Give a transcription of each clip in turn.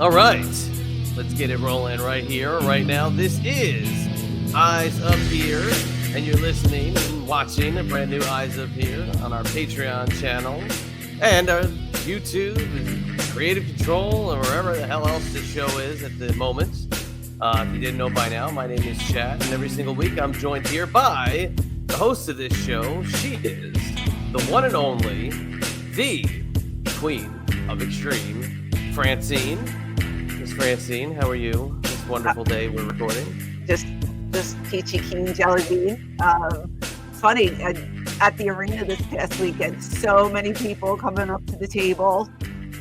All right, let's get it rolling right here, right now. This is Eyes Up Here, and you're listening and watching a brand new Eyes Up Here on our Patreon channel and our YouTube and Creative Control or wherever the hell else this show is at the moment. If you didn't know by now, my name is Chad, and every single week I'm joined here by the host of this show. She is the one and only, the Queen of Extreme, Francine. Miss Francine, how are you this wonderful day we're recording? Just peachy keen jelly bean. Funny, at the arena this past weekend, so many people coming up to the table.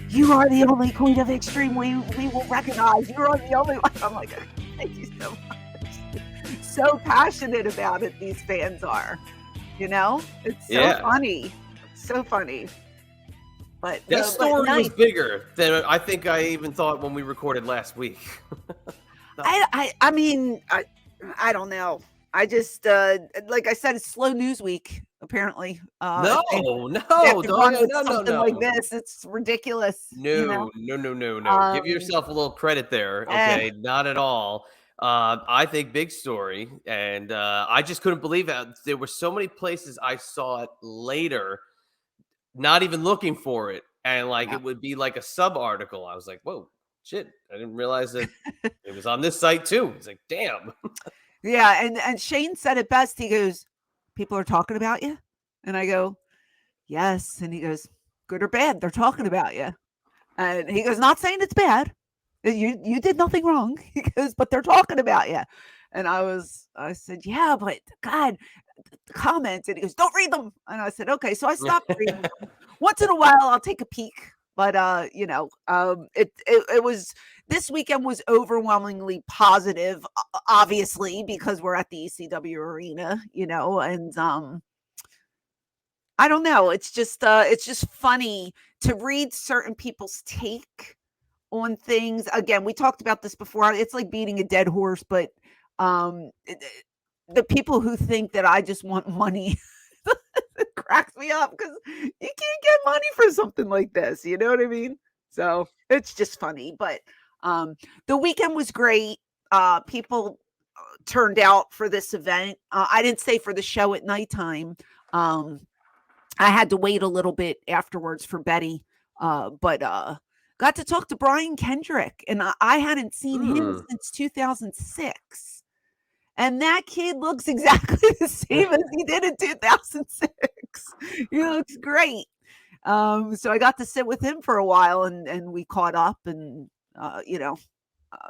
You are the only Queen of Extreme we will recognize. You are the only one. I'm like, thank you so much. So passionate about it, these fans are. You know? It's so funny. So funny. But that story was bigger than I think I even thought when we recorded last week. I mean, I don't know. I just like I said, it's slow news week. Apparently, no. Something like this, it's ridiculous. No. Give yourself a little credit there. Okay, not at all. I think big story, and I just couldn't believe it. There were so many places I saw it later, not even looking for it, and it would be like a sub article. I was like, whoa, shit! I didn't realize that it was on this site too. It's like, damn. Yeah, and Shane said it best. He goes, people are talking about you? And I go, yes. And he goes, good or bad, they're talking about you. And he goes, not saying it's bad. You did nothing wrong. He goes, but they're talking about you. And I said, yeah, but God, the comments. And he goes, don't read them. And I said, okay. So I stopped reading them. Once in a while, I'll take a peek. But, it was, this weekend was overwhelmingly positive, obviously, because we're at the ECW Arena, and I don't know. It's just funny to read certain people's take on things. Again, we talked about this before. It's like beating a dead horse, but the people who think that I just want money, it cracks me up because you can't get money for something like this. You know what I mean? So it's just funny. But the weekend was great. People turned out for this event. I didn't stay for the show at nighttime. I had to wait a little bit afterwards for Betty, but got to talk to Brian Kendrick, and I hadn't seen him since 2006. And that kid looks exactly the same as he did in 2006. He looks great. So I got to sit with him for a while, and we caught up and,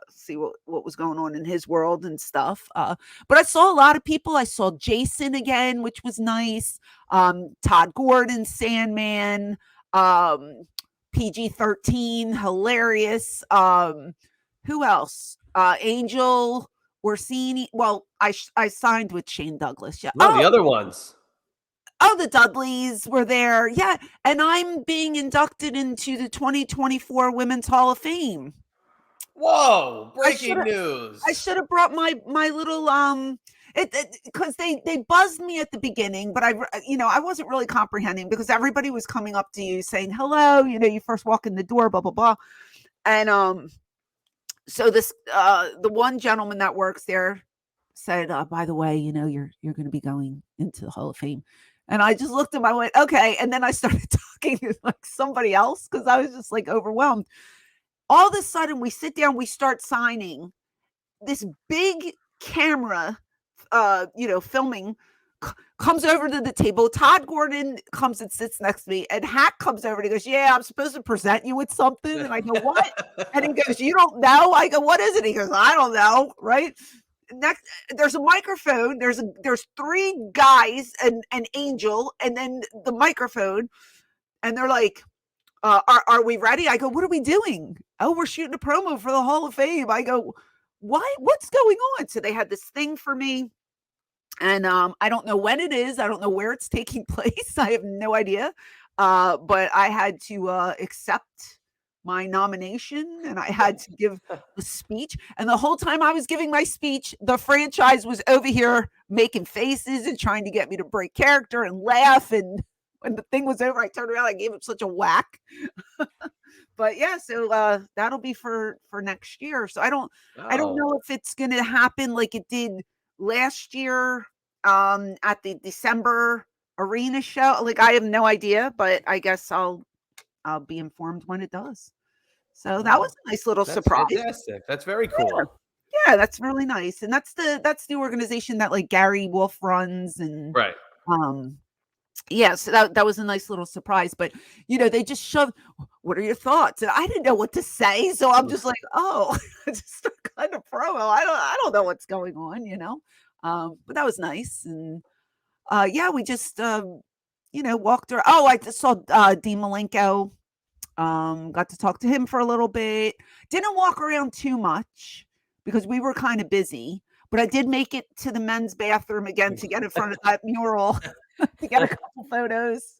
see what was going on in his world and stuff. But I saw a lot of people. I saw Jason again, which was nice. Todd Gordon, Sandman, PG-13, hilarious. Who else? Angel, Orsini. Well, I signed with Shane Douglas. Yeah. No, the other ones. Oh, the Dudleys were there. Yeah. And I'm being inducted into the 2024 Women's Hall of Fame. Whoa, breaking news. I should have brought my little because they buzzed me at the beginning, but I wasn't really comprehending because everybody was coming up to you saying hello, you first walk in the door, blah blah blah. And so this the one gentleman that works there said, by the way, you're going to be going into the Hall of Fame. And I just looked at him, I went, okay. And then I started talking to somebody else because I was just overwhelmed. All of a sudden, we sit down, we start signing. This big camera, filming, comes over to the table. Todd Gordon comes and sits next to me, and Hack comes over and he goes, yeah, I'm supposed to present you with something. And I go, what? And he goes, you don't know? I go, what is it? He goes, I don't know, right? Next, there's a microphone. There's three guys and an angel, and then the microphone, and they're like, are we ready? I go, what are we doing? Oh, we're shooting a promo for the Hall of Fame. I go, what? What's going on? So they had this thing for me. And I don't know when it is. I don't know where it's taking place. I have no idea. But I had to accept my nomination, and I had to give a speech. And the whole time I was giving my speech, the franchise was over here making faces and trying to get me to break character and laugh. And when the thing was over, I turned around, I gave him such a whack. But yeah, so that'll be for next year. So I don't Oh, know if it's gonna happen like it did last year at the December arena show. Like I have no idea, but I guess I'll be informed when it does. So that was oh, a nice little that's surprise. fantastic. That's very cool. Yeah, that's really nice. And that's the organization that like Gary Wolf runs and Right. um yeah, so that was a nice little surprise. But they just shoved, what are your thoughts? And I didn't know what to say. So I'm just like, oh, just a kind of promo. I don't know what's going on. But that was nice. And yeah, we just walked around. Oh, I just saw Dean Malenko. Got to talk to him for a little bit. Didn't walk around too much because we were kind of busy, but I did make it to the men's bathroom again to get in front of that mural to get a couple photos.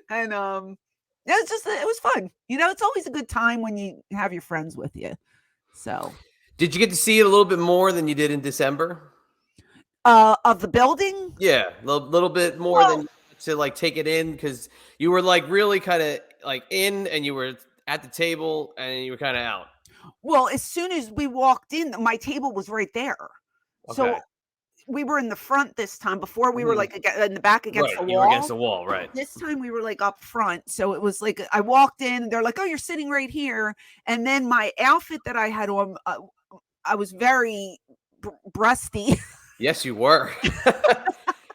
And yeah, it was fun. It's always a good time when you have your friends with you. So Did you get to see it a little bit more than you did in December? of the building? Yeah, a little bit more than to like take it in because you were like really kind of like in and you were at the table and you were kind of out. Well, as soon as we walked in, my table was right there. So Okay. we were in the front this time. Before we were like in the back against the Right. wall. You were against the wall, right? This time we were like up front. So it was like I walked in and they're like, "Oh, you're sitting right here." And then my outfit that I had on, I was very breasty. Yes, you were.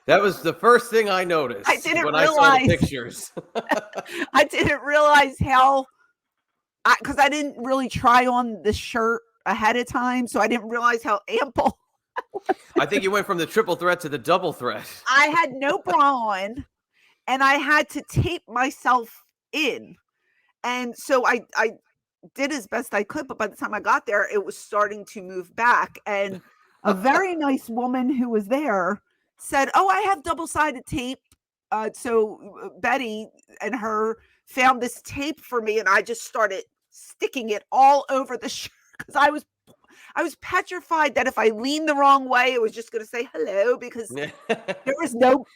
That was the first thing I noticed I didn't when I saw the realize. pictures. I didn't realize how, because I didn't really try on the shirt ahead of time, so I didn't realize how ample. I think you went from the triple threat to the double threat. I had no bra on, and I had to tape myself in, and so I did as best I could. But by the time I got there, it was starting to move back, and a very nice woman who was there said, "Oh, I have double-sided tape." So Betty and her found this tape for me, and I just started sticking it all over the shirt because I was petrified that if I leaned the wrong way, it was just going to say hello because there was no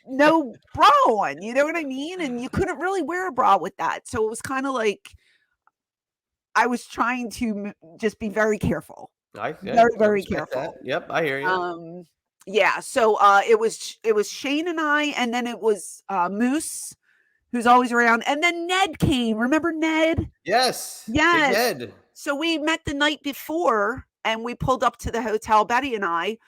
bra on. You know what I mean? And you couldn't really wear a bra with that. So it was kind of like I was trying to just be very careful. Very, very careful. That. Yep, I hear you. Yeah. So it was Shane and I, and then it was Moose, who's always around, and then Ned came. Remember Ned? Yes. Yes. Big Ned. So we met the night before, and we pulled up to the hotel, Betty and I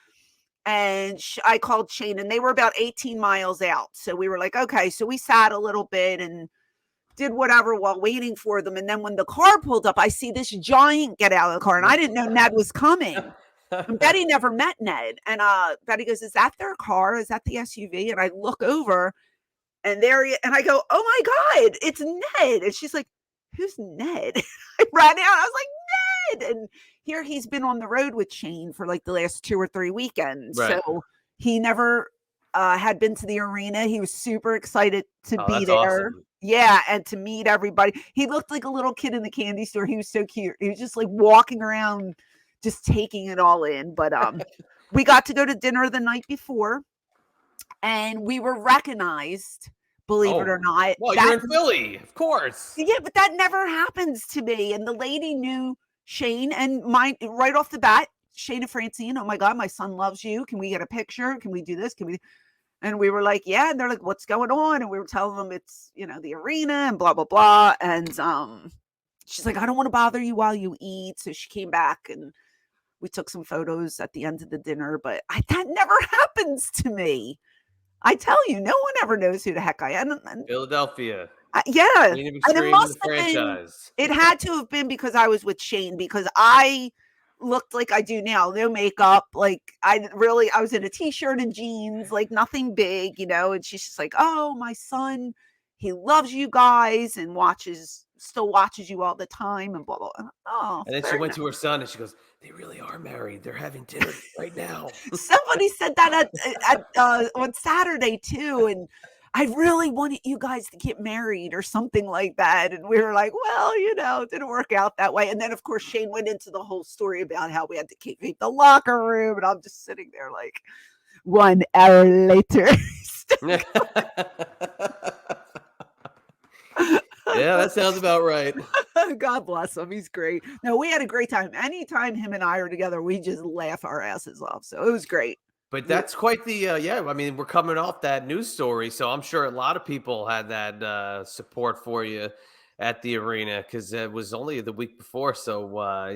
I called Shane, and they were about 18 miles out. So we were like, okay. So we sat a little bit and did whatever while waiting for them. And then when the car pulled up, I see this giant get out of the car, and I didn't know Ned was coming. And Betty never met Ned. And Betty goes, "Is that their car? Is that the SUV?" And I look over, and and I go, "Oh my God, it's Ned." And she's like, "Who's Ned?" I ran out. I was like, "Ned." And here he's been on the road with Shane for like the last 2 or 3 weekends. Right. So he never had been to the arena. He was super excited to be there. Awesome. Yeah, and to meet everybody. He looked like a little kid in the candy store. He was so cute. He was just like walking around, just taking it all in. But we got to go to dinner the night before, and we were recognized, believe it or not. Well, you're in Philly, of course. Yeah, but that never happens to me. And the lady knew Shane, and right off the bat, Shane and Francine, "Oh my God, my son loves you. Can we get a picture? Can we do this? Can we?" And we were like, "Yeah." And they're like, "What's going on?" And we were telling them it's, the arena and blah, blah, blah. And she's like, "I don't want to bother you while you eat." So she came back and we took some photos at the end of the dinner, but that never happens to me. I tell you, no one ever knows who the heck I am. Philadelphia. Yeah. And it must have been, it had to have been because I was with Shane, because I looked like I do now, no makeup. Like I was in a t-shirt and jeans, like nothing big, and she's just like, "Oh, my son, he loves you guys and still watches you all the time," and blah, blah. Oh, and then she went to her son and she goes, "They really are married. They're having dinner right now." Somebody said that on Saturday too. And I really wanted you guys to get married or something like that. And we were like, well, it didn't work out that way. And then, of course, Shane went into the whole story about how we had to keep the locker room. And I'm just sitting there like 1 hour later, Yeah, that sounds about right. God bless him. He's great. No, we had a great time. Anytime him and I are together, we just laugh our asses off. So it was great. But that's quite the yeah. I mean, we're coming off that news story, so I'm sure a lot of people had that support for you at the arena because it was only the week before. So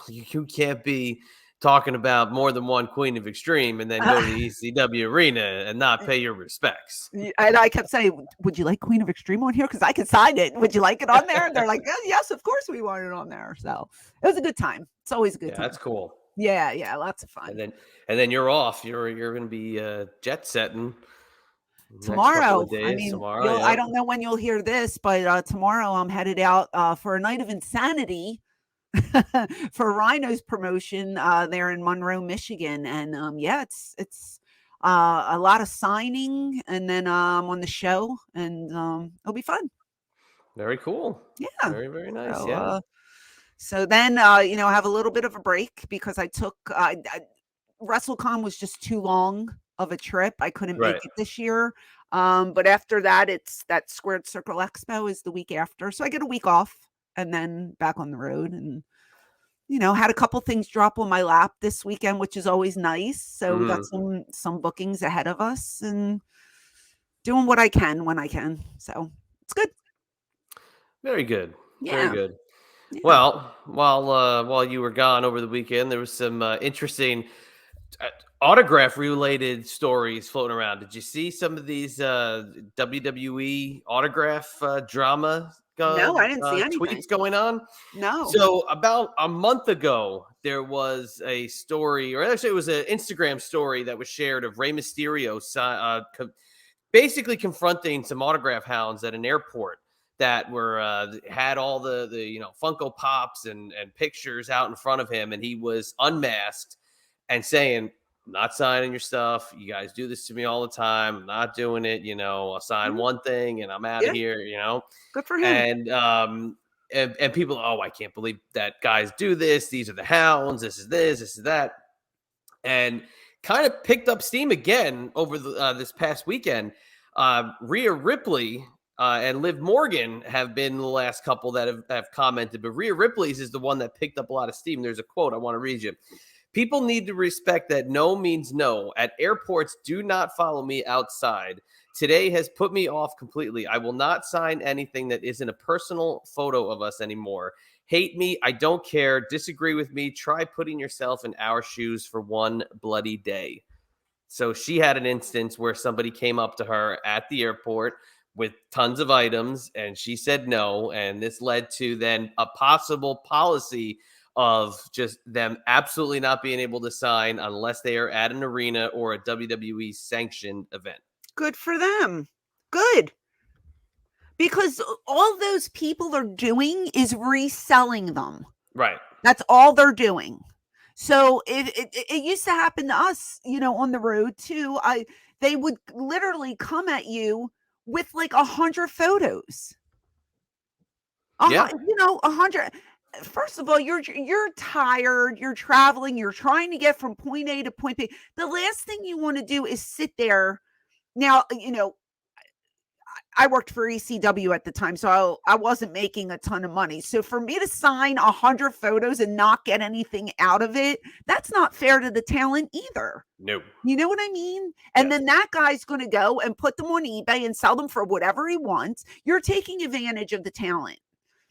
you can't be talking about more than one Queen of Extreme and then go to the ECW Arena and not pay your respects. And I kept saying, "Would you like Queen of Extreme on here? Because I could sign it. Would you like it on there?" And they're like, "Yes, of course we want it on there." So it was a good time. It's always a good time. That's cool. Yeah, lots of fun. And then you're off. You're going to be jet setting Tomorrow. Days, I mean, tomorrow. I don't know when you'll hear this, but tomorrow I'm headed out for a night of insanity for Rhino's promotion there in Monroe, Michigan, and it's a lot of signing, and then on the show, and it'll be fun. Very cool. Yeah, very, very nice. So, so then have a little bit of a break because I took WrestleCon was just too long of a trip. I couldn't make it this year. But after that, it's that Squared Circle Expo is the week after. So I get a week off and then back on the road, and had a couple things drop on my lap this weekend, which is always nice. So we got some bookings ahead of us and doing what I can when I can. So it's good. Very good. Yeah. Very good. Yeah. Well, while you were gone over the weekend, there was some interesting autograph related stories floating around. Did you see some of these WWE autograph drama? No, I didn't see anything. Tweets going on. No. So about a month ago, there was a story, or actually it was an Instagram story that was shared of Rey Mysterio basically confronting some autograph hounds at an airport that were had all the Funko Pops and pictures out in front of him, and he was unmasked and saying, "I'm not signing your stuff. You guys do this to me all the time. I'm not doing it. I'll sign one thing and I'm out of here." Good for him. And people, I can't believe that guys do this. These are the hounds. This is this. This is that. And kind of picked up steam again over this past weekend. Rhea Ripley and Liv Morgan have been the last couple that have commented, but Rhea Ripley's is the one that picked up a lot of steam. There's a quote I want to read you. "People need to respect that no means no. At airports, do not follow me outside. Today has put me off completely. I will not sign anything that isn't a personal photo of us anymore. Hate me, I don't care. Disagree with me. Try putting yourself in our shoes for one bloody day." So she had an instance where somebody came up to her at the airport with tons of items, and she said no. And this led to then a possible policy of just them absolutely not being able to sign unless they are at an arena or a WWE sanctioned event. Good for them. Good. Because all those people are doing is reselling them. Right. That's all they're doing. So it used to happen to us, on the road too. They would literally come at you with like 100 photos. Yeah. 100. First of all, you're tired, you're traveling, you're trying to get from point A to point B. The last thing you want to do is sit there. Now, I worked for ECW at the time, so I wasn't making a ton of money. So for me to sign 100 photos and not get anything out of it, that's not fair to the talent either. No. You know what I mean? And then that guy's going to go and put them on eBay and sell them for whatever he wants. You're taking advantage of the talent.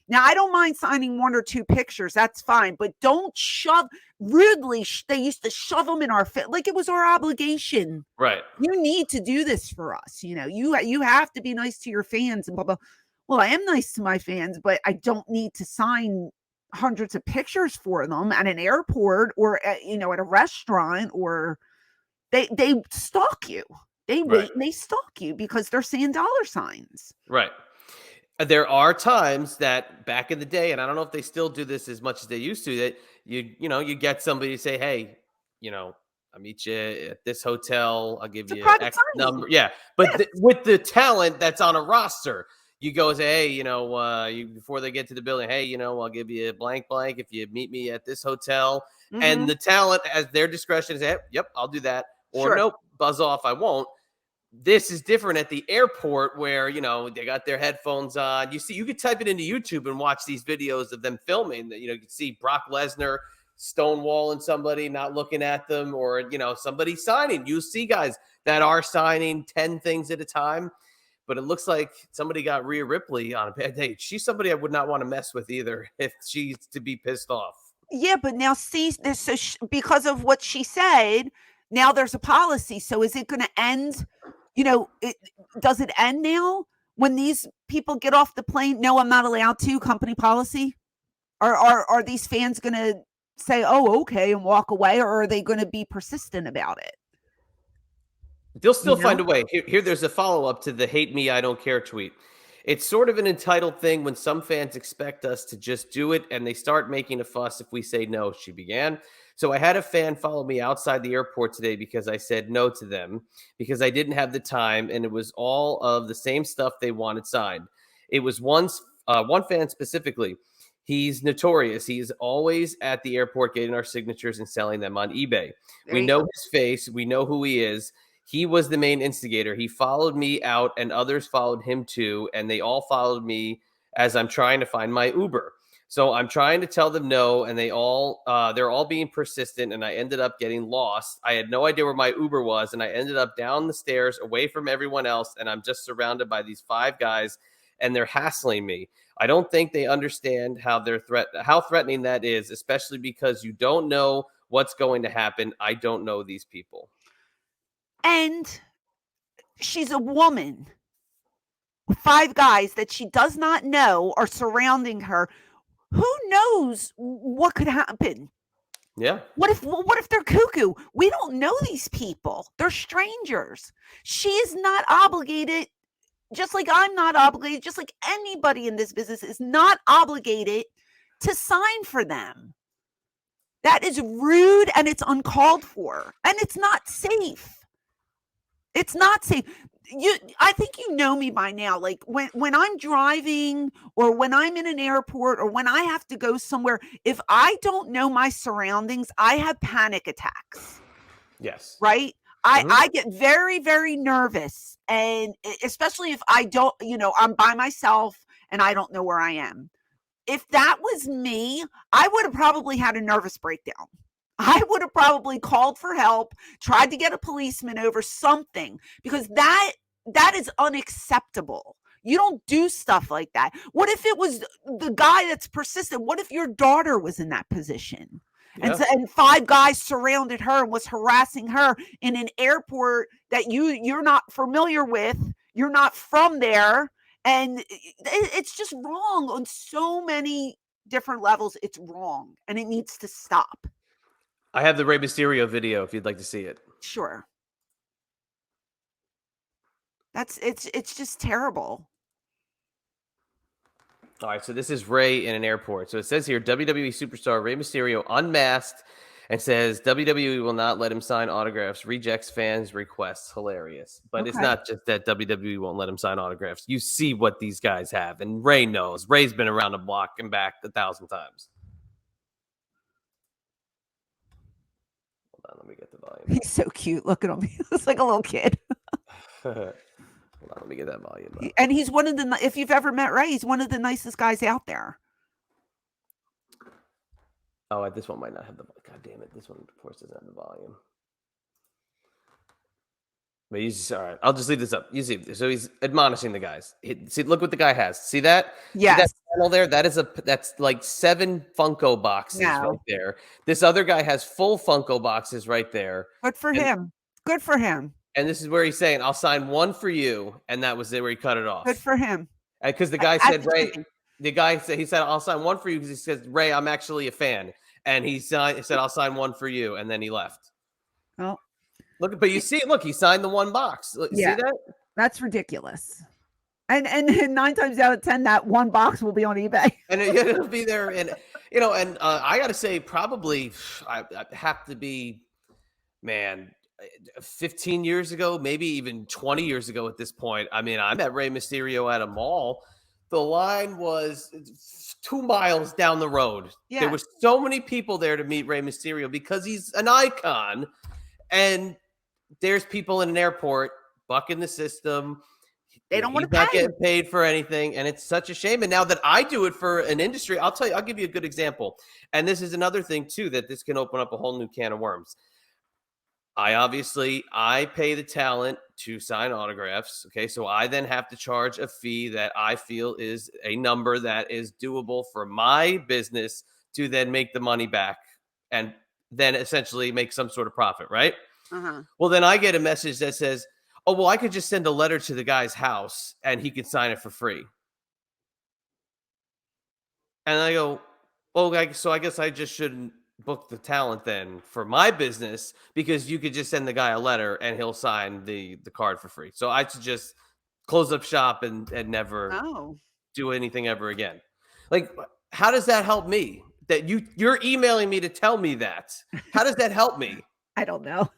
Now, I don't mind signing 1 or 2 pictures. That's fine. But don't shove rudely. They used to shove them in our face like it was our obligation. Right. You need to do this for us. You have to be nice to your fans and blah, blah. Well, I am nice to my fans, but I don't need to sign hundreds of pictures for them at an airport or at a restaurant, or they stalk you. They wait and they stalk you because they're seeing dollar signs. Right. There are times that back in the day, and I don't know if they still do this as much as they used to, that you get somebody to say, "Hey, I'll meet you at this hotel. I'll give you X number." Yeah. But with the talent that's on a roster, you go and say, "Hey, before they get to the building, hey, I'll give you a blank if you meet me at this hotel." Mm-hmm. And the talent, as their discretion, say, "Yep, I'll do that," or "Nope, buzz off, I won't." this is different at the airport where, they got their headphones on. You could type it into YouTube and watch these videos of them filming that, you can see Brock Lesnar stonewalling somebody, not looking at them, or, somebody signing. You see guys that are signing 10 things at a time, but it looks like somebody got Rhea Ripley on a bad day. She's somebody I would not want to mess with either if she's to be pissed off. Yeah, but now see, so because of what she said, now there's a policy. So is it going to end? Does it end now when these people get off the plane? No, I'm not allowed to. Company policy. Are these fans going to say, "Oh, okay," and walk away, or are they going to be persistent about it? They'll still find a way. Here, there's a follow-up to the "hate me, I don't care" tweet. It's sort of an entitled thing when some fans expect us to just do it and they start making a fuss if we say no, she began. So I had a fan follow me outside the airport today because I said no to them because I didn't have the time, and it was all of the same stuff they wanted signed. It was one fan specifically. He's notorious. He's always at the airport getting our signatures and selling them on eBay. We know his face. We know who he is. He was the main instigator. He followed me out and others followed him too. And they all followed me as I'm trying to find my Uber. So I'm trying to tell them no. And they're all being persistent. And I ended up getting lost. I had no idea where my Uber was. And I ended up down the stairs away from everyone else. And I'm just surrounded by these 5 guys and they're hassling me. I don't think they understand how threatening that is, especially because you don't know what's going to happen. I don't know these people. And she's a woman. 5 guys that she does not know are surrounding her. Who knows what could happen? Yeah. What if they're cuckoo? We don't know these people. They're strangers. She is not obligated, just like I'm not obligated, just like anybody in this business is not obligated to sign for them. That is rude and it's uncalled for. And it's not safe. It's not safe. I think you know me by now. Like when I'm driving or when I'm in an airport or when I have to go somewhere, if I don't know my surroundings, I have panic attacks. Yes. Right? I get very, very nervous. And especially if I don't, I'm by myself and I don't know where I am. If that was me, I would have probably had a nervous breakdown. I would have probably called for help, tried to get a policeman over something, because that is unacceptable. You don't do stuff like that. What if it was the guy that's persistent? What if your daughter was in that position? Yeah. And 5 guys surrounded her and was harassing her in an airport that you're not familiar with. You're not from there. And it's just wrong on so many different levels. It's wrong and it needs to stop. I have the Rey Mysterio video if you'd like to see it. Sure. It's just terrible. All right, so this is Rey in an airport. So it says here, WWE Superstar Rey Mysterio unmasked and says WWE will not let him sign autographs, rejects fans' requests. Hilarious. But It's not just that WWE won't let him sign autographs. You see what these guys have, and Rey knows. Rey's been around the block and back 1,000 times. Hold on, let me get the volume. He's so cute. Look at him. He looks like a little kid. Hold on, let me get that volume up. And he's one of the, if you've ever met Rey, he's one of the nicest guys out there. Oh, this one might not have the, God damn it. This one, of course, doesn't have the volume. But he's all right. I'll just leave this up. You see, so he's admonishing the guys. See, look what the guy has. See that? Yes. See that panel there? That's like 7 Funko boxes right there. This other guy has full Funko boxes right there. Good for him. Good for him. And this is where he's saying, "I'll sign one for you," and that was it where he cut it off. Good for him. Because the guy said, "Rey." The guy said, "I'll sign one for you," because he says, "Rey, I'm actually a fan." And he said, "I'll sign one for you," and then he left. Oh. Look, but you see, look, he signed the 1 box. See that? That's ridiculous. And 9 times out of 10, that 1 box will be on eBay. And it'll be there. And, I got to say, probably I have to be, 15 years ago, maybe even 20 years ago at this point. I mean, I met Rey Mysterio at a mall. The line was 2 miles down the road. Yeah. There were so many people there to meet Rey Mysterio because he's an icon. And there's people in an airport bucking the system. They don't want He's to not pay. getting paid for anything, and it's such a shame. And now that I do it for an industry, I'll tell you, I'll give you a good example. And this is another thing too, that this can open up a whole new can of worms. I pay the talent to sign autographs. Okay. So I then have to charge a fee that I feel is a number that is doable for my business to then make the money back and then essentially make some sort of profit. Right. Uh-huh. Well, then I get a message that says, oh, well, I could just send a letter to the guy's house and he could sign it for free. And I go, well, so I guess I just shouldn't book the talent then for my business, because you could just send the guy a letter and he'll sign the card for free. So I should just close up shop and never Oh, do anything ever again. Like, how does that help me? That you're emailing me to tell me that? How does that help me? I don't know.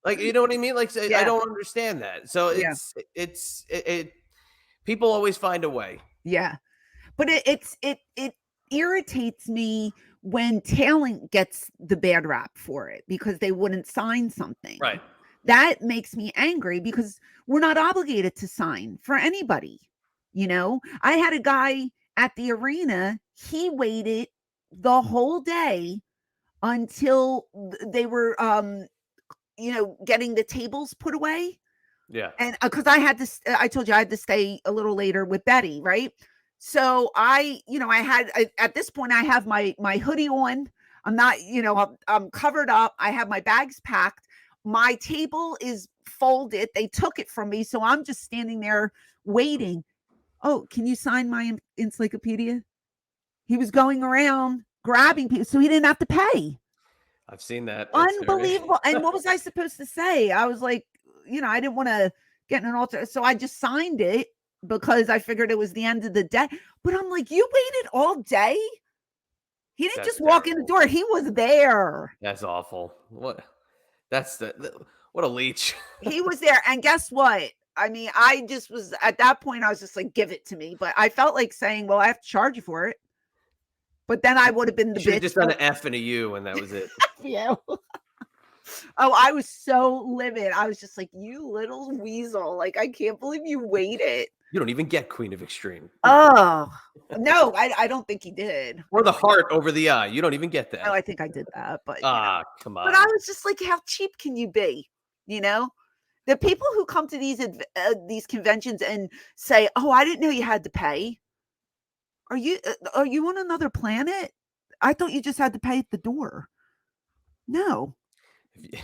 Like, you know what I mean? Like, I Yeah. don't understand that. So Yeah. it people always find a way. Yeah. But it irritates me when talent gets the bad rap for it because they wouldn't sign something. Right. That makes me angry because we're not obligated to sign for anybody. You know, I had a guy at the arena, he waited the whole day until they were getting the tables put away. Yeah. And because I told you I had to stay a little later with Betty, right? So at this point I have my hoodie on. I'm not, I'm covered up. I have my bags packed. My table is folded. They took it from me. So I'm just standing there waiting. Oh, can you sign my encyclopedia? He was going around grabbing people so he didn't have to pay. I've seen that. Unbelievable. And what was I supposed to say? I was like, I didn't want to get in an altar. So I just signed it because I figured it was the end of the day. But I'm like, you waited all day? He didn't just walk in the door. He was there. That's awful. What? What a leech. He was there. And guess what? I mean, I just was at that point, I was just like, give it to me. But I felt like saying, well, I have to charge you for it. But then I would have been the bitch. Just done an F and a U and that was it. Yeah. Oh, I was so livid. I was just like, you little weasel. Like, I can't believe you waited. You don't even get Queen of Extreme. Oh, no, I don't think he did. Or the heart over the eye. You don't even get that. Oh, I think I did that. But come on. But I was just like, how cheap can you be? The people who come to these conventions and say, oh, I didn't know you had to pay. Are you on another planet? I thought you just had to pay at the door. No.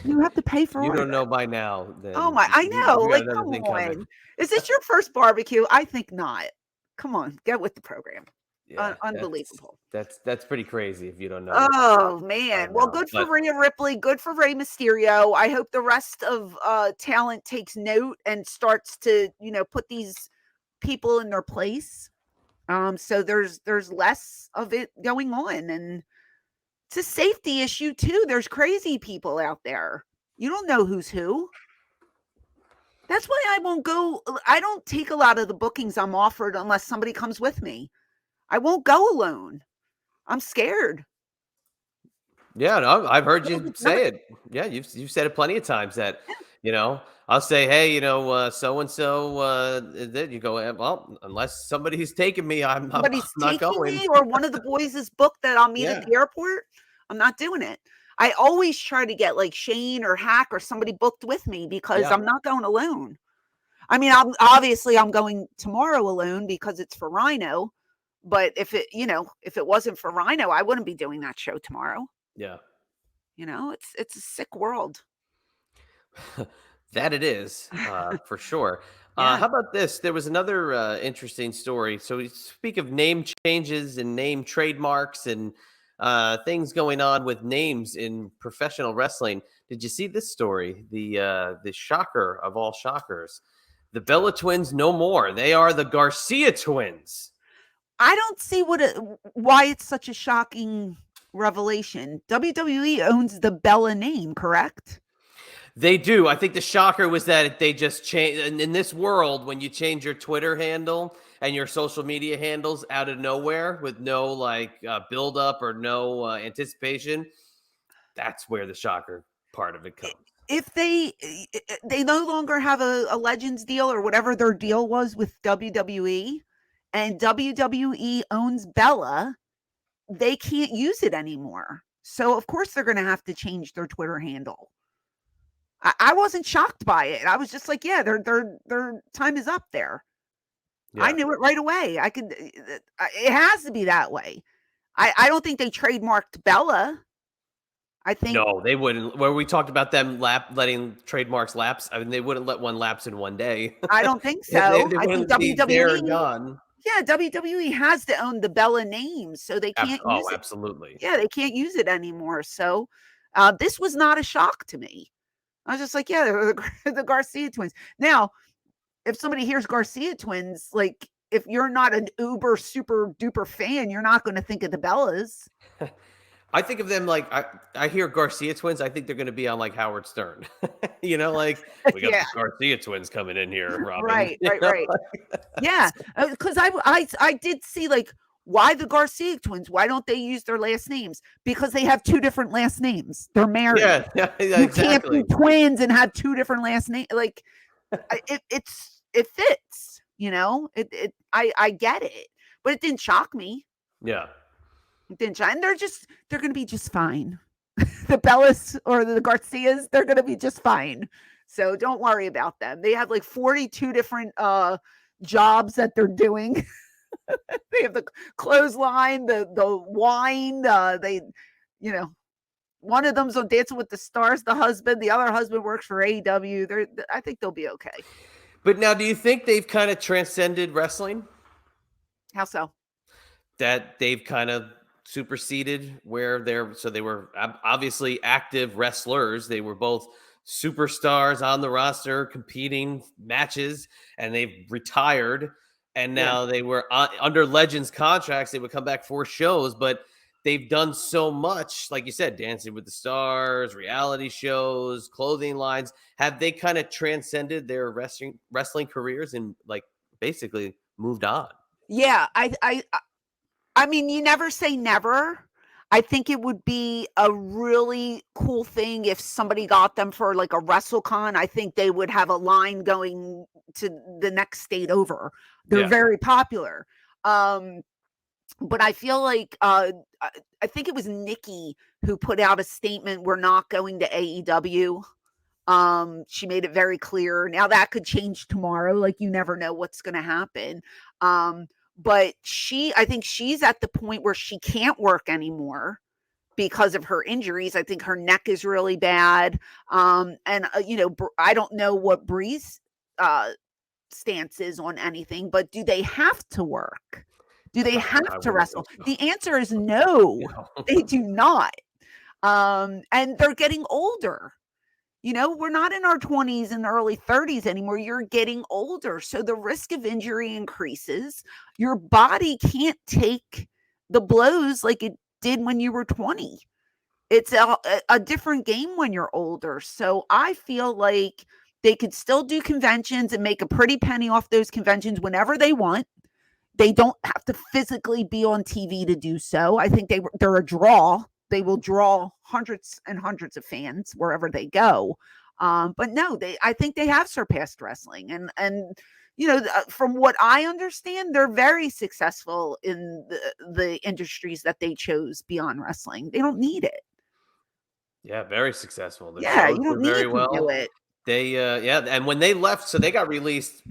You have to pay for it. You don't know by now. Then oh my, I know. Like, come on. Is this your first barbecue? I think not. Come on, get with the program. Yeah, unbelievable. That's pretty crazy if you don't know. Oh man. Well, good for Rhea Ripley, good for Rey Mysterio. I hope the rest of talent takes note and starts to, put these people in their place. So there's less of it going on, and it's a safety issue too. There's crazy people out there. You don't know who's who. That's why I won't go. I don't take a lot of the bookings I'm offered unless somebody comes with me. I won't go alone. I'm scared. Yeah, no, I've heard you say it. Yeah, you've said it plenty of times that, I'll say, hey, so-and-so, you go, well, unless somebody's taking me, I'm not going. Me, or one of the boys is booked that I'll meet at the airport, I'm not doing it. I always try to get like Shane or Hack or somebody booked with me because I'm not going alone. I mean, I'm going tomorrow alone because it's for Rhino. But if it wasn't for Rhino, I wouldn't be doing that show tomorrow. Yeah. It's a sick world. That it is, for sure. How about this? There was another interesting story. So we speak of name changes and name trademarks and things going on with names in professional wrestling. Did you see this story? The shocker of all shockers. The Bella Twins no more. They are the Garcia Twins. I don't see why it's such a shocking revelation. WWE owns the Bella name, correct? They do. I think the shocker was that they just changed. In this world, when you change your Twitter handle and your social media handles out of nowhere with no build up or no anticipation, that's where the shocker part of it comes. if they no longer have a Legends deal or whatever their deal was with WWE, and WWE owns Bella, they can't use it anymore. So of course they're going to have to change their Twitter handle. I wasn't shocked by it. I was just like, yeah, their time is up there. Yeah. I knew it right away. It has to be that way. I don't think they trademarked Bella. I think no, they wouldn't. Where we talked about them letting trademarks lapse, I mean, they wouldn't let one lapse in one day. I don't think so. They I think wouldn't be there WWE, and gone. yeah, WWE has to own the Bella name, so they can't use it. Absolutely. Yeah, they can't use it anymore. So this was not a shock to me. I was just like, yeah, the Garcia Twins. Now, if somebody hears Garcia Twins, like if you're not an uber super duper fan, you're not going to think of the Bellas. I think of them like I hear Garcia Twins. I think they're going to be on like Howard Stern. You know, like we got the Garcia Twins coming in here, Robin. Right. Yeah, because I did see like why the Garcia Twins? Why don't they use their last names? Because they have two different last names. They're married. Yeah, you exactly. Can't be twins and have two different last names. Like it fits. You know, I get it, but it didn't shock me. Yeah. And they're going to be just fine. The Bellas or the Garcias, they're going to be just fine. So don't worry about them. They have like 42 different jobs that they're doing. They have the clothesline, the wine, one of them's on Dancing with the Stars, the husband, the other husband works for AEW. I think they'll be okay. But now, do you think they've kind of transcended wrestling? How so? That they've kind of superseded where they were obviously active wrestlers. They were both superstars on the roster competing matches, and they've retired. And now they were under Legends contracts. They would come back for shows, but they've done so much, like you said, Dancing with the Stars, reality shows, clothing lines. Have they kind of transcended their wrestling careers and like basically moved on? Yeah, I mean, you never say never. I think it would be a really cool thing if somebody got them for like a WrestleCon. I think they would have a line going to the next state over. They're very popular. But I feel like I think it was Nikki who put out a statement, we're not going to AEW. She made it very clear. Now that could change tomorrow. Like you never know what's going to happen. But I think she's at the point where she can't work anymore because of her injuries. I think her neck is really bad. And I don't know what Bree's stance is on anything, but do they have to work? Do they have to wrestle? So. The answer is no, they do not. And they're getting older. You know, we're not in our 20s and early 30s anymore. You're getting older. So the risk of injury increases. Your body can't take the blows like it did when you were 20. It's a different game when you're older. So I feel like they could still do conventions and make a pretty penny off those conventions whenever they want. They don't have to physically be on TV to do so. I think they're a draw. They will draw hundreds and hundreds of fans wherever they go. But no, I think they have surpassed wrestling. And from what I understand, they're very successful in the industries that they chose beyond wrestling. They don't need it. Yeah, very successful. You don't need to do it. They, and when they left, so they got released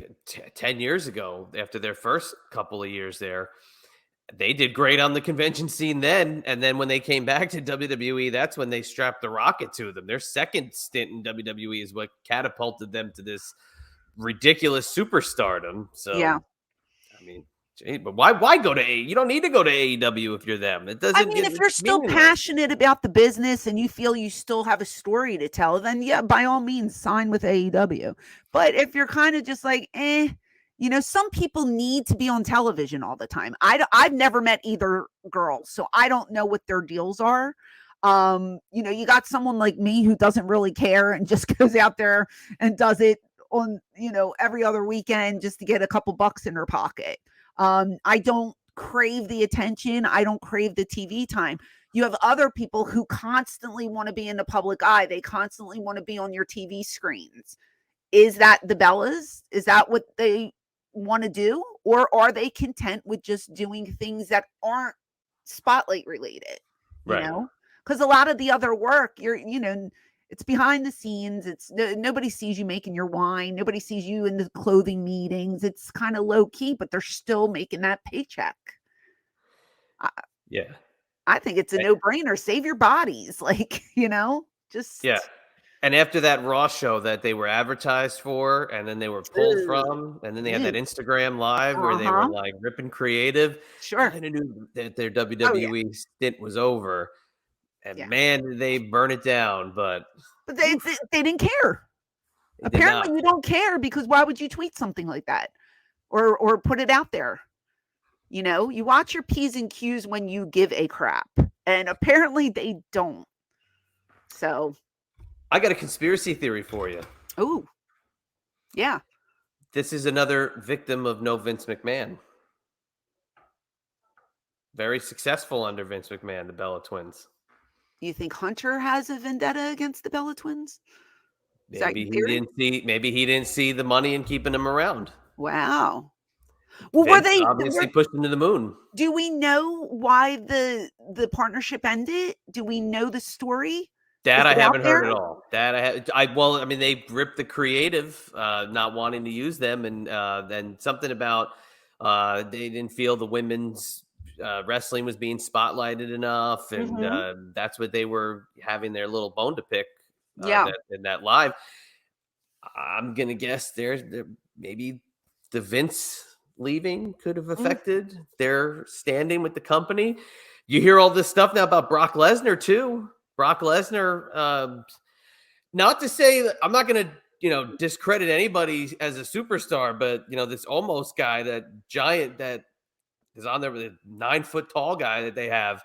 10 years ago after their first couple of years there. They did great on the convention scene then. And then when they came back to WWE, that's when they strapped the rocket to them. Their second stint in WWE is what catapulted them to this ridiculous superstardom. So, yeah. I mean, but why go to AEW? You don't need to go to AEW if you're them. It doesn't. I mean, if you're still passionate about the business and you feel you still have a story to tell, then yeah, by all means, sign with AEW. But if you're kind of just like, some people need to be on television all the time. I've never met either girl, so I don't know what their deals are. You got someone like me who doesn't really care and just goes out there and does it on, every other weekend just to get a couple bucks in her pocket. I don't crave the attention. I don't crave the TV time. You have other people who constantly want to be in the public eye. They constantly want to be on your TV screens. Is that the Bellas? Is that what they want to do? Or are they content with just doing things that aren't spotlight related? You know, because a lot of the other work, it's behind the scenes. It's nobody sees you making your wine. Nobody sees you in the clothing meetings. It's kind of low key, but they're still making that paycheck. Yeah. I think it's a no-brainer. Save your bodies. Like, just. Yeah. And after that Raw show that they were advertised for, and then they were pulled from, and then they had that Instagram live where they were like ripping creative. Sure. Kind of knew that their WWE stint was over. And man, did they burn it down. But they didn't care. Apparently you don't care, because why would you tweet something like that or put it out there? You watch your P's and Q's when you give a crap, and apparently they don't. So I got a conspiracy theory for you. Oh, yeah. This is another victim of no Vince McMahon. Very successful under Vince McMahon, the Bella Twins. You think Hunter has a vendetta against the Bella Twins? Maybe he didn't see the money in keeping them around. Wow. Well, Vince obviously pushed them to the moon. Do we know why the partnership ended? Do we know the story? That I haven't heard at all. I mean, they ripped the creative, not wanting to use them, and then something about they didn't feel the women's wrestling was being spotlighted enough, and that's what they were having their little bone to pick. In that live, I'm gonna guess there maybe the Vince leaving could have affected their standing with the company. You hear all this stuff now about Brock Lesnar too. Brock Lesnar, not to say that I'm not going to, discredit anybody as a superstar, but, this almost guy, that giant that is on there with a 9-foot tall guy that they have,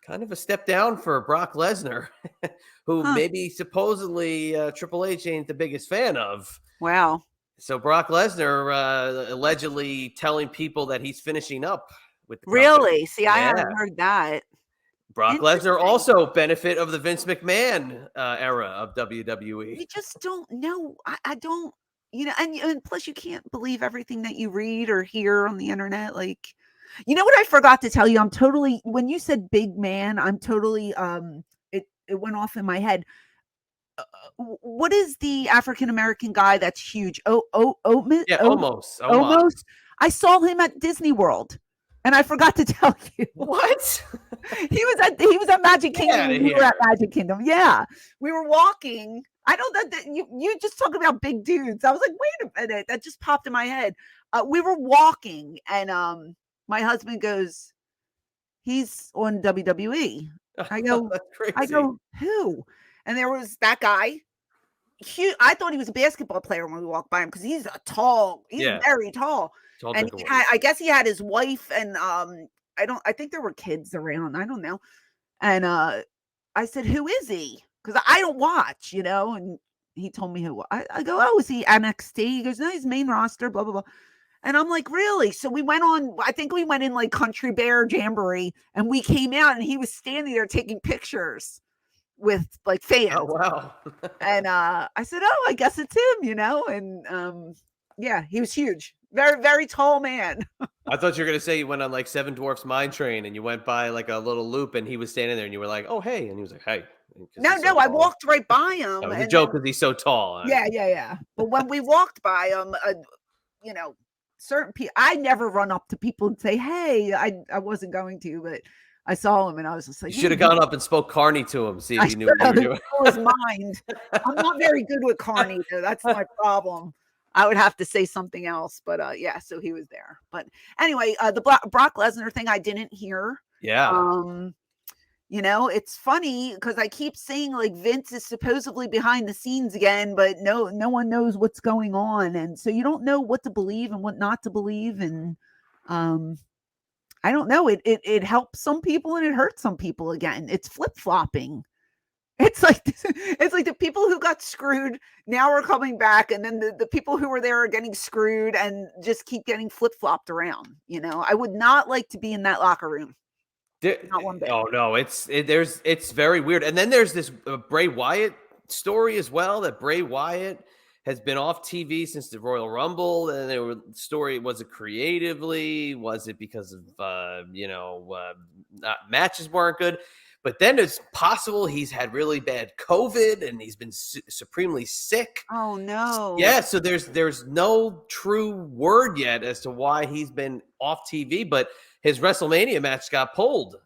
kind of a step down for Brock Lesnar, who maybe supposedly Triple H ain't the biggest fan of. Wow. So Brock Lesnar allegedly telling people that he's finishing up with the company. Really? See, I haven't heard that. Brock Lesnar also benefit of the Vince McMahon era of WWE. You just don't know. I don't, and plus you can't believe everything that you read or hear on the internet. Like, what I forgot to tell you? When you said big man, I'm totally, it went off in my head. What is the African-American guy that's huge? Omos. I saw him at Disney World. And I forgot to tell you. What? He was at Magic Kingdom. We were at Magic Kingdom. Yeah. We were walking. I know that you just talking about big dudes. I was like, wait a minute. That just popped in my head. We were walking, and my husband goes, he's on WWE. I go, that's crazy. Who? And there was that guy. I thought he was a basketball player when we walked by him, because he's very tall. And I guess he had his wife, and I think there were kids around. I don't know. And I said, who is he? Because I don't watch, and he told me who. I go, oh, is he NXT? He goes, no, he's main roster, blah, blah, blah. And I'm like, really? So we went in like Country Bear Jamboree, and we came out, and he was standing there taking pictures with like fans. Oh, wow. And I said, oh, I guess it's him, and yeah, he was huge. Very, very tall man. I thought you were going to say you went on like Seven Dwarfs Mine Train, and you went by like a little loop, and he was standing there, and you were like, oh, hey. And he was like, hey. No, I walked right by him. That was a joke because he's so tall. Yeah. But when we walked by him, certain people, I never run up to people and say, hey, I wasn't going to, but I saw him, and I was just like, you should have gone up and spoke Carney to him, see if he knew what you were doing. His mind. I'm not very good with Carney, though. That's my problem. I would have to say something else, but so he was there. But anyway, the Brock Lesnar thing I didn't hear. Yeah. It's funny because I keep saying like Vince is supposedly behind the scenes again, but no one knows what's going on, and so you don't know what to believe and what not to believe, and I don't know. It helps some people and it hurts some people. Again, it's flip-flopping. It's like the people who got screwed now are coming back, and then the people who were there are getting screwed and just keep getting flip-flopped around. I would not like to be in that locker room. Not one bit. Oh no, it's very weird. And then there's this Bray Wyatt story as well, that Bray Wyatt has been off TV since the Royal Rumble. And there was story, was it creatively? Was it because of matches weren't good? But then it's possible he's had really bad COVID and he's been supremely sick. Oh no. Yeah, so there's no true word yet as to why he's been off TV, but his WrestleMania match got pulled.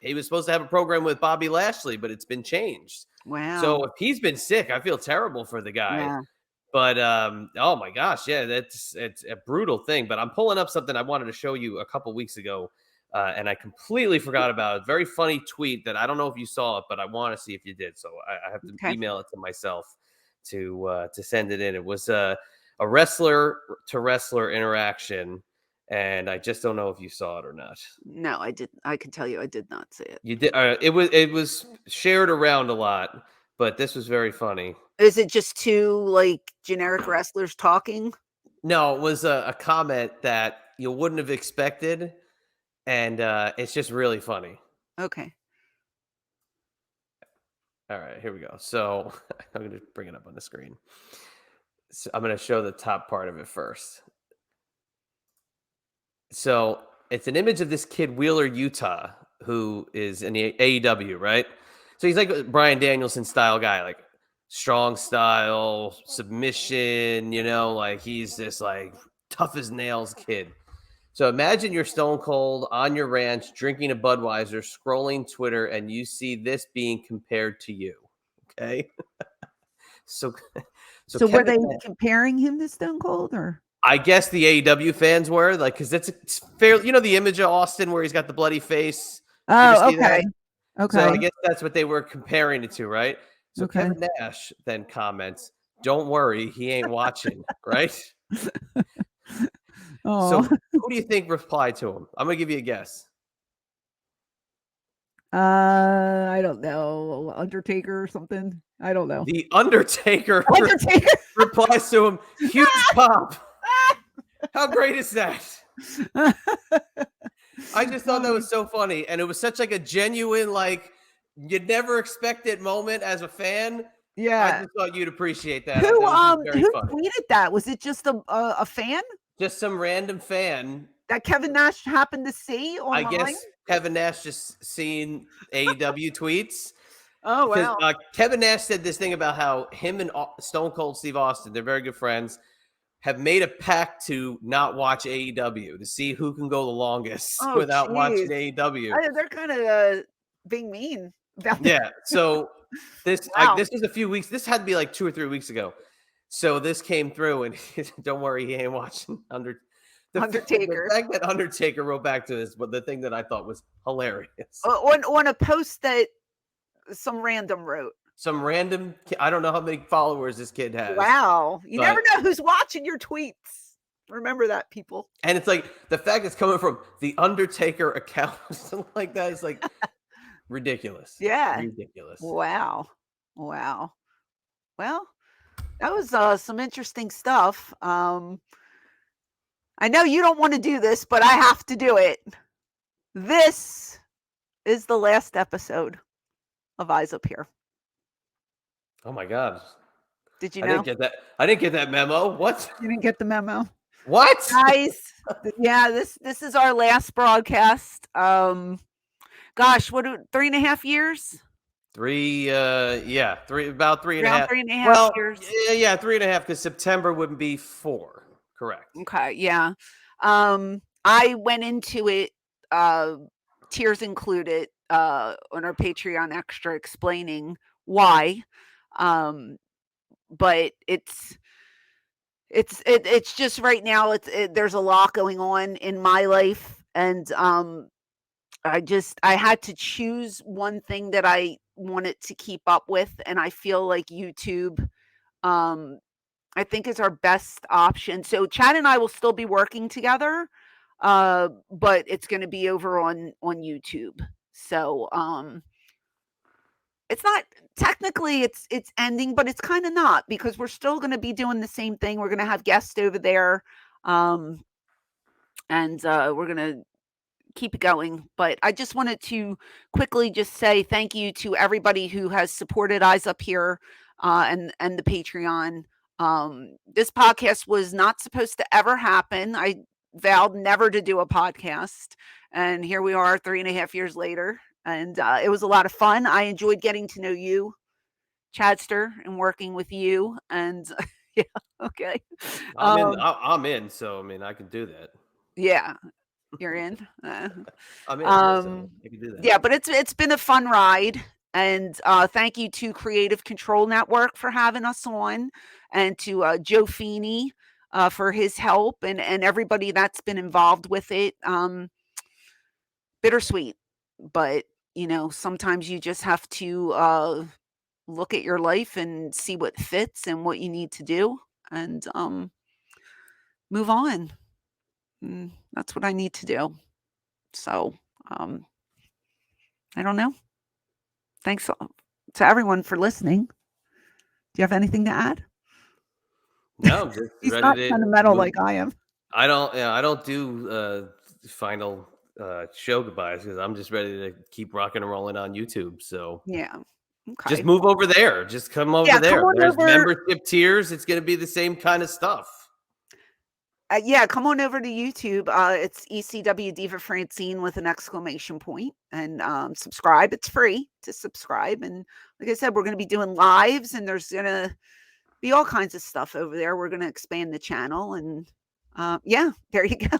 He was supposed to have a program with Bobby Lashley, but it's been changed. Wow. So if he's been sick, I feel terrible for the guy. Yeah. But oh my gosh, yeah, it's a brutal thing. But I'm pulling up something I wanted to show you a couple weeks ago, and I completely forgot about it. Very funny tweet that I don't know if you saw it, but I want to see if you did. So I have to email it to myself to send it in. It was a wrestler to wrestler interaction. And I just don't know if you saw it or not. No, I did. I can tell you, I did not see it. You did. It was shared around a lot, but this was very funny. Is it just two like generic wrestlers talking? No, it was a comment that you wouldn't have expected, and it's just really funny. Okay. All right, here we go. So I'm going to bring it up on the screen. So I'm going to show the top part of it first. So it's an image of this kid, Wheeler Utah, who is in the AEW, right? So he's like a Bryan Danielson style guy, like strong style, submission, like he's this like tough as nails kid. So imagine you're Stone Cold on your ranch, drinking a Budweiser, scrolling Twitter, and you see this being compared to you. Okay. so were they comparing him to Stone Cold, or? I guess the AEW fans were like, because it's fair, the image of Austin where he's got the bloody face. Oh, okay. Okay. So I guess that's what they were comparing it to, right? So Kevin Nash then comments, "Don't worry, he ain't watching," right? So who do you think replied to him? I'm gonna give you a guess. I don't know, Undertaker or something. I don't know. The Undertaker replies to him, "Huge pop." How great is that? I just thought that was so funny. And it was such like a genuine, like you'd never expect it moment as a fan. Yeah. I just thought you'd appreciate that. Who tweeted that? Was it just a fan? Just some random fan. That Kevin Nash happened to see online? I guess Kevin Nash just seen AEW tweets. Oh, wow. Kevin Nash said this thing about how him and Stone Cold Steve Austin, they're very good friends, have made a pact to not watch AEW, to see who can go the longest without watching AEW. They're kind of being mean about that. Yeah. So this this was a few weeks. This had to be like 2 or 3 weeks ago. So this came through, and don't worry, he ain't watching Undertaker. The fact that Undertaker wrote back to this, but the thing that I thought was hilarious. On a post that some random wrote. Some random, I don't know how many followers this kid has. Wow. You never know who's watching your tweets. Remember that, people. And it's like the fact it's coming from the Undertaker account, something like that is like ridiculous. Yeah. Ridiculous. Wow. Well, that was some interesting stuff. I know you don't want to do this, but I have to do it. This is the last episode of Eyes Up Here. Oh my God. Did you know? I didn't get that memo. What? You didn't get the memo? What? Guys, yeah, this is our last broadcast. Gosh, what 3.5 years? About 3.5. Around 3.5 years. Yeah, 3.5, because September wouldn't be 4. Correct. Okay, yeah. I went into it, tears included, on our Patreon extra, explaining why. But it's just right now there's a lot going on in my life, and I had to choose one thing that I wanted to keep up with, and I feel like YouTube I think is our best option. So Chad and I will still be working together, but it's going to be over on YouTube. So it's not technically it's ending, but it's kind of not, because we're still going to be doing the same thing. We're going to have guests over there, and we're going to keep it going. But I just wanted to quickly just say thank you to everybody who has supported Eyes Up Here and the Patreon. This podcast was not supposed to ever happen. I vowed never to do a podcast, and here we are 3.5 years later. And it was a lot of fun. I enjoyed getting to know you, Chadster, and working with you. And yeah, okay. I'm in. So I mean, I can do that. Yeah, you're in. I'm in. So I can do that. Yeah, but it's been a fun ride. And thank you to Creative Control Network for having us on, and to Joe Feeney for his help, and everybody that's been involved with it. Bittersweet, but sometimes you just have to look at your life and see what fits and what you need to do, and move on. That's what I need to do. So I don't know. Thanks to everyone for listening. Do you have anything to add? No, I'm just He's ready not to sentimental move. like I am. I don't do final show goodbyes because I'm just ready to keep rocking and rolling on YouTube. So Yeah. Okay. just move over there. Just come over there. There's membership tiers. It's going to be the same kind of stuff. Yeah, come on over to YouTube. It's ECW Diva Francine with an exclamation point, and subscribe. It's free to subscribe. And like I said, we're going to be doing lives, and there's going to be all kinds of stuff over there. We're going to expand the channel, and yeah, there you go.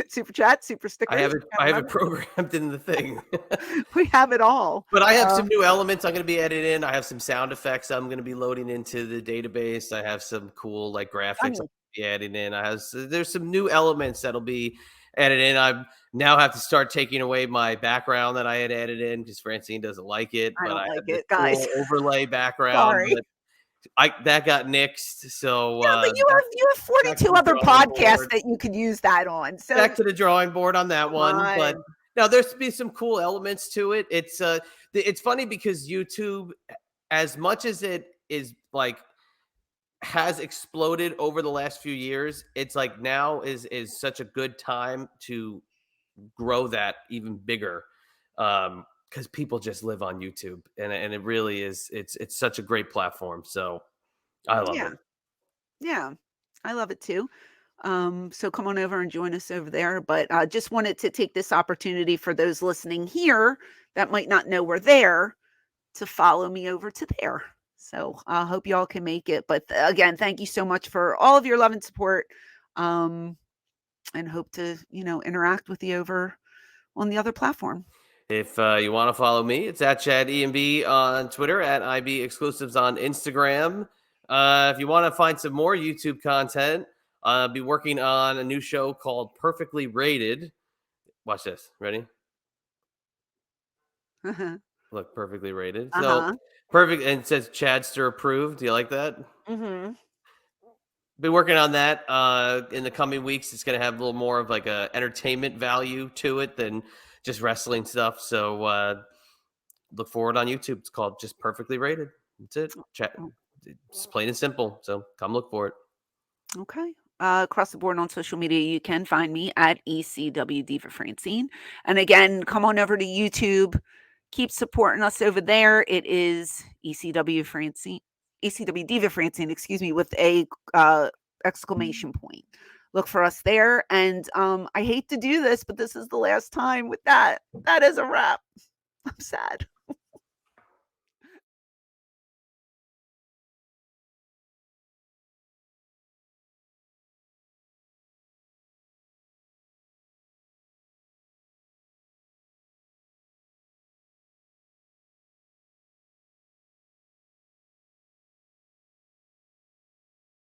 Super chat, super stickers. I have it programmed in the thing. We have it all. But I have some new elements I'm going to be editing in. I have some sound effects I'm going to be loading into the database. I have some cool like graphics I'll be adding in. There's some new elements that'll be added in. I now have to start taking away my background that I had added in because Francine doesn't like it. I but don't I like have it, guys. Cool overlay background. Sorry. That got nixed. So yeah, but you have 42 other podcasts that you could use that on. So back to the drawing board on that one. But now there's be some cool elements to it. It's funny because YouTube, as much as it is like has exploded over the last few years, it's like now is such a good time to grow that even bigger. Because people just live on YouTube, and it really is. It's such a great platform. So I love it. Yeah, I love it too. So come on over and join us over there. But I just wanted to take this opportunity for those listening here that might not know we're there to follow me over to there. So I hope y'all can make it. But again, thank you so much for all of your love and support. And hope to interact with you over on the other platform. If you want to follow me, it's at Chad EMB on Twitter, at IB Exclusives on Instagram. If you want to find some more YouTube content, I'll be working on a new show called Perfectly Rated. Watch this. Ready? Look, Perfectly Rated. So perfect, and it says Chadster approved. Do you like that? Mm-hmm. Be working on that in the coming weeks. It's going to have a little more of like a entertainment value to it than just wrestling stuff. So look forward on YouTube. It's called Just Perfectly Rated. That's it. It's plain and simple. So come look for it. Okay. Across the board on social media, you can find me at ECW Diva Francine. And again, come on over to YouTube. Keep supporting us over there. It is ECW Diva Francine, excuse me, with a exclamation point. Look for us there. And I hate to do this, but this is the last time with that. That is a wrap. I'm sad.